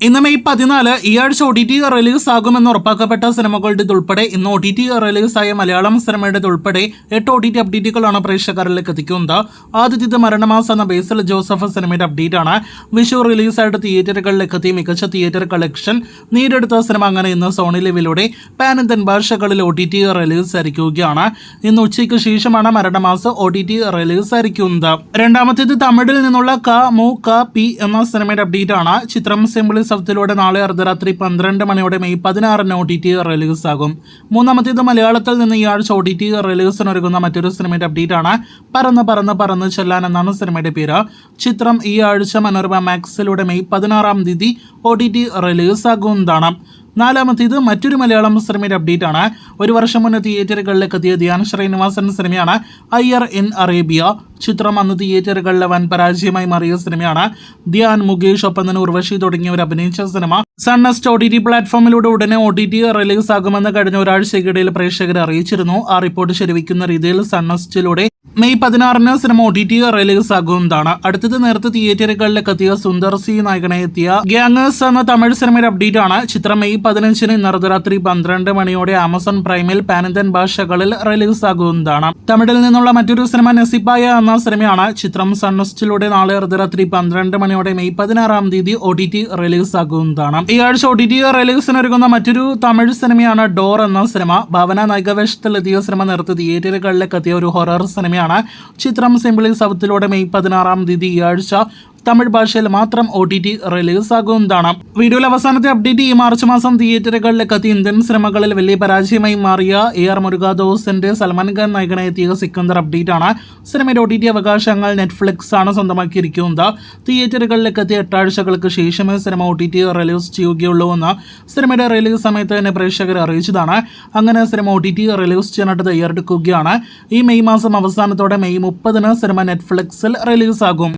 ഇന്ന് മെയ് 14 ഈ ആഴ്ച OTT റിലീസ് ആകുമെന്ന് ഉറപ്പാക്കപ്പെട്ട സിനിമകളുടെ ഉൾപ്പെടെ ഇന്ന് OTT റിലീസായ മലയാളം സിനിമയുടെ ഉൾപ്പെടെ 8 OTT അപ്ഡേറ്റുകളാണ് പ്രേക്ഷകരിലേക്ക് എത്തിക്കുന്നത്. ആദ്യത്തേത് മരണമാസം എന്ന ബേസിൽ ജോസഫ് സിനിമയുടെ അപ്ഡേറ്റ് ആണ്. വിഷു റിലീസായിട്ട് തിയേറ്ററുകളിലേക്ക് എത്തി മികച്ച തിയേറ്റർ കളക്ഷൻ നേടിയെടുത്ത സിനിമ അങ്ങനെ ഇന്ന് സോണി ലിവിലൂടെ പാൻ ഇന്ത്യൻ ഭാഷകളിൽ OTT റിലീസ് ആയിരിക്കുകയാണ്. ഇന്ന് ഉച്ചയ്ക്ക് ശേഷമാണ് മരണമാസം OTT റിലീസ് ആയിരിക്കുന്നത്. രണ്ടാമത്തേത് തമിഴിൽ നിന്നുള്ള ക മു ക പി എന്ന സിനിമയുടെ അപ്ഡേറ്റ് ആണ്. ചിത്രം സിംപിളി സൗത്തിലൂടെ നാളെ അർദ്ധരാത്രി 12 മണിയോടെ മെയ് 16 OTT റിലീസ് ആകും. മൂന്നാമത്തേത് മലയാളത്തിൽ നിന്ന് ഈ ആഴ്ച OTT റിലീസിനൊരുങ്ങുന്ന മറ്റൊരു സിനിമയുടെ അപ്ഡേറ്റ് ആണ്. പറന്ന് പറന്ന് പറന്ന് ചെല്ലാൻ എന്നാണ് സിനിമയുടെ പേര്. ചിത്രം ഈ ആഴ്ച മനോരമ മാക്സിലൂടെ മെയ് 16 OTT റിലീസ് ആകുന്നതാണ്. നാലാമത്തേത് മറ്റൊരു മലയാളം സിനിമയുടെ അപ്ഡേറ്റ് ആണ്. ഒരു വർഷം മുന്നേ തിയേറ്ററുകളിലേക്ക് എത്തിയ ധ്യാൻ ശ്രീനിവാസൻ സിനിമയാണ് അയ്യർ ഇൻ അറേബ്യ. ചിത്രം അന്ന് തിയേറ്ററുകളിലെ വൻ പരാജയമായി മാറിയ സിനിമയാണ്. ധ്യാൻ, മുകേഷ്, ഒപ്പം തന്നെ ഉർവശി തുടങ്ങിയവർ അഭിനയിച്ച സിനിമ സൺനെസ്റ്റ് OTT പ്ലാറ്റ്ഫോമിലൂടെ ഉടനെ OTT റിലീസ് ആകുമെന്ന് കഴിഞ്ഞ ഒരാഴ്ചയ്ക്കിടയിൽ പ്രേക്ഷകരെ അറിയിച്ചിരുന്നു. ആ റിപ്പോർട്ട് ശരിവയ്ക്കുന്ന രീതിയിൽ സൺനെസ്റ്റിലൂടെ മെയ് 16 സിനിമ OTT റിലീസ് ആകുന്നതാണ്. അടുത്തത് നേരത്തെ തിയേറ്ററുകളിലേക്ക് എത്തിയ സുന്ദർ സി നായകനെ എത്തിയ ഗ്യാങ്ങേഴ്സ് എന്ന തമിഴ് സിനിമയുടെ അപ്ഡേറ്റ് ആണ്. ചിത്രം മെയ് 15 ഇന്ന് അർദ്ധരാത്രി 12 മണിയോടെ ആമസോൺ പ്രൈമിൽ പാൻ ഇന്ത്യൻ ഭാഷകളിൽ റിലീസ് ആകുന്നതാണ്. തമിഴിൽ നിന്നുള്ള മറ്റൊരു സിനിമ നസിപ്പായ എന്ന സിനിമയാണ്. ചിത്രം സൺനെസ്റ്റിലൂടെ നാളെ അർദ്ധരാത്രി 12 മണിയോടെ മെയ് 16 OTT റിലീസ് ആകുന്നതാണ്. ഈ ആഴ്ച OTT റിലീസിനൊരുങ്ങുന്ന മറ്റൊരു തമിഴ് സിനിമയാണ് ഡോർ എന്ന സിനിമ. ഭാവന നായികവേഷത്തിലെത്തിയ സിനിമ നേരത്തെ തിയേറ്ററുകളിലേക്ക് എത്തിയ ഒരു ഹൊറർ സിനിമയാണ്. ചിത്രം സിംപിളി സൗത്തിലൂടെ മെയ് 16 ഈ ആഴ്ച തമിഴ് ഭാഷയിൽ മാത്രം OTT റിലീസ് ആകുന്നതാണ്. വീഡിയോയിൽ അവസാനത്തെ അപ്ഡേറ്റ് ഈ മാർച്ച് മാസം തിയേറ്ററുകളിലേക്ക് എത്തി ഇന്ത്യൻ സിനിമകളിൽ വലിയ പരാജയമായി മാറിയ AR മുരുകാദോസിന്റെ സൽമാൻ ഖാൻ നായകനെ എത്തിയ സിക്കന്ദർ അപ്ഡേറ്റ് ആണ്. സിനിമയുടെ OTT അവകാശങ്ങൾ നെറ്റ്ഫ്ലിക്സ് ആണ് സ്വന്തമാക്കിയിരിക്കുന്നത്. തിയേറ്ററുകളിലേക്ക് എത്തിയ 8 ആഴ്ചകൾക്ക് ശേഷമേ സിനിമ OTT റിലീസ് ചെയ്യുകയുള്ളൂ എന്ന് സിനിമയുടെ റിലീസ് സമയത്ത് തന്നെ പ്രേക്ഷകരെ അറിയിച്ചതാണ്. അങ്ങനെ സിനിമ OTT റിലീസ് ചെയ്യാനായിട്ട് തയ്യാറെടുക്കുകയാണ്. ഈ മെയ് മാസം അവസാനത്തോടെ മെയ് 30 സിനിമ നെറ്റ്ഫ്ലിക്സിൽ റിലീസ് ആകും.